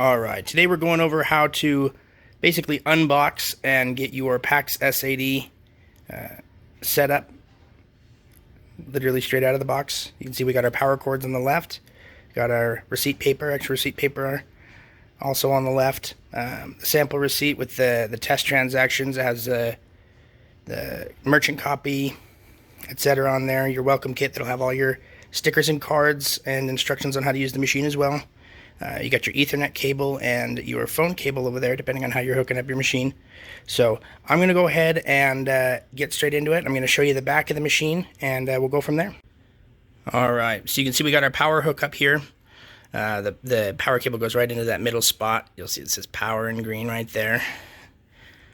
Alright, today we're going over how to basically unbox and get your PAX S80 set up literally straight out of the box. You can see we got our power cords on the left, got our receipt paper, extra receipt paper also on the left, the sample receipt with the test transactions. It has the merchant copy, etc. on there, your welcome kit that'll have all your stickers and cards and instructions on how to use the machine as well. You got your Ethernet cable and your phone cable over there, depending on how you're hooking up your machine. So I'm going to go ahead and get straight into it. I'm going to show you the back of the machine, and we'll go from there. Alright, so you can see we got our power hook up here. The power cable goes right into that middle spot. You'll see it says power in green right there.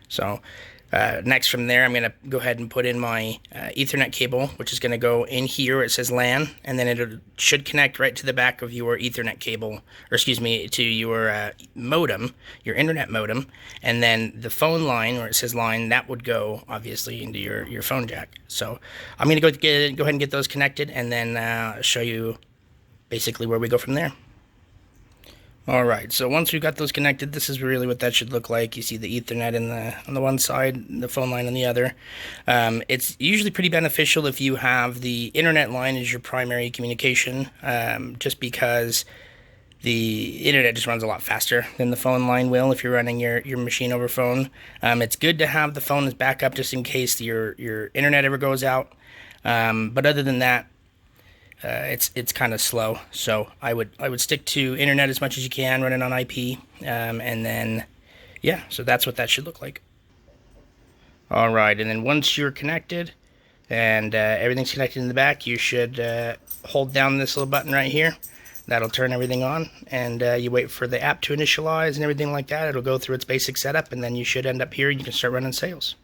So next from there, I'm going to go ahead and put in my Ethernet cable, which is going to go in here where it says LAN, and then it should connect right to the back of your Ethernet cable, or excuse me, to your modem, your internet modem, and then the phone line where it says line, that would go obviously into your phone jack. So I'm going to go ahead and get those connected, and then show you basically where we go from there. Alright, so once we've got those connected, this is really what that should look like. You see the Ethernet on the one side, the phone line on the other. It's usually pretty beneficial if you have the internet line as your primary communication, just because the internet just runs a lot faster than the phone line will if you're running your machine over phone. It's good to have the phone as backup just in case your internet ever goes out. But other than that, it's kind of slow, so I would stick to internet as much as you can, running on IP, and then yeah, so that's what that should look like. All right, and then once you're connected and everything's connected in the back, you should hold down this little button right here. That'll turn everything on, and you wait for the app to initialize and everything like that. It'll go through its basic setup, and then you should end up here and you can start running sales.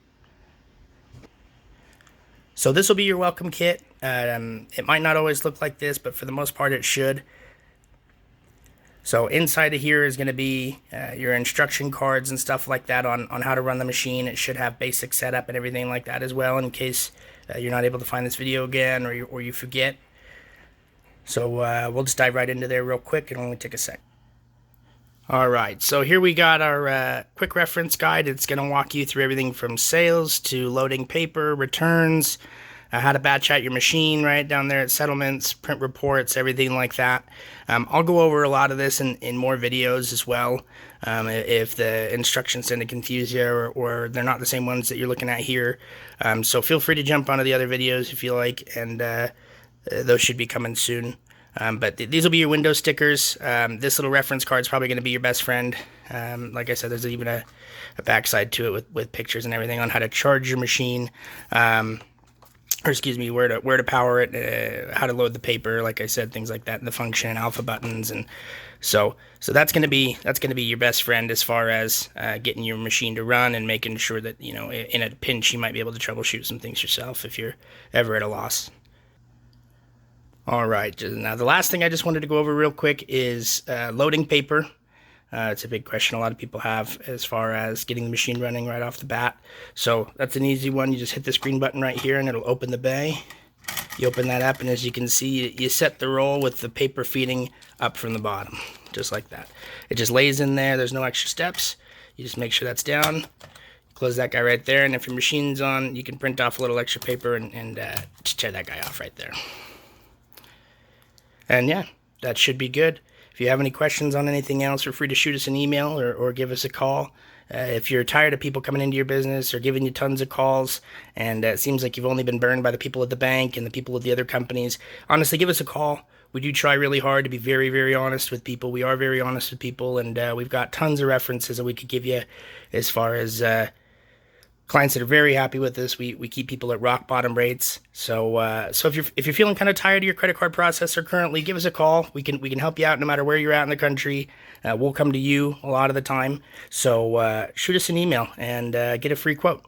So this will be your welcome kit. It might not always look like this, but for the most part it should. So inside of here is going to be your instruction cards and stuff like that on how to run the machine. It should have basic setup and everything like that as well, in case you're not able to find this video again, or you forget. So we'll just dive right into there real quick. It'll only take a sec. Alright, so here we got our quick reference guide. It's going to walk you through everything from sales to loading paper, returns, how to batch out your machine right down there at settlements, print reports, everything like that. I'll go over a lot of this in more videos as well, if the instructions tend to confuse you, or they're not the same ones that you're looking at here. So feel free to jump onto the other videos if you like, and those should be coming soon. But these will be your window stickers. This little reference card is probably going to be your best friend. Like I said, there's even a backside to it with pictures and everything on how to charge your machine, or excuse me, where to power it, how to load the paper, like I said, things like that, and the function and alpha buttons, and so that's going to be your best friend as far as getting your machine to run and making sure that, you know, in a pinch you might be able to troubleshoot some things yourself if you're ever at a loss. Alright, now the last thing I just wanted to go over real quick is loading paper. It's a big question a lot of people have as far as getting the machine running right off the bat. So that's an easy one. You just hit this green button right here and it'll open the bay. You open that up, and as you can see, you set the roll with the paper feeding up from the bottom, just like that. It just lays in there. There's no extra steps. You just make sure that's down. Close that guy right there, and if your machine's on, you can print off a little extra paper and just tear that guy off right there. And yeah, that should be good. If you have any questions on anything else, feel free to shoot us an email or give us a call. If you're tired of people coming into your business or giving you tons of calls, and it seems like you've only been burned by the people at the bank and the people at the other companies, honestly, give us a call. We do try really hard to be very, very honest with people. We are very honest with people, and we've got tons of references that we could give you as far as clients that are very happy with us. We keep people at rock bottom rates. So if you're feeling kind of tired of your credit card processor currently, give us a call. We can help you out no matter where you're at in the country. We'll come to you a lot of the time. So shoot us an email and get a free quote.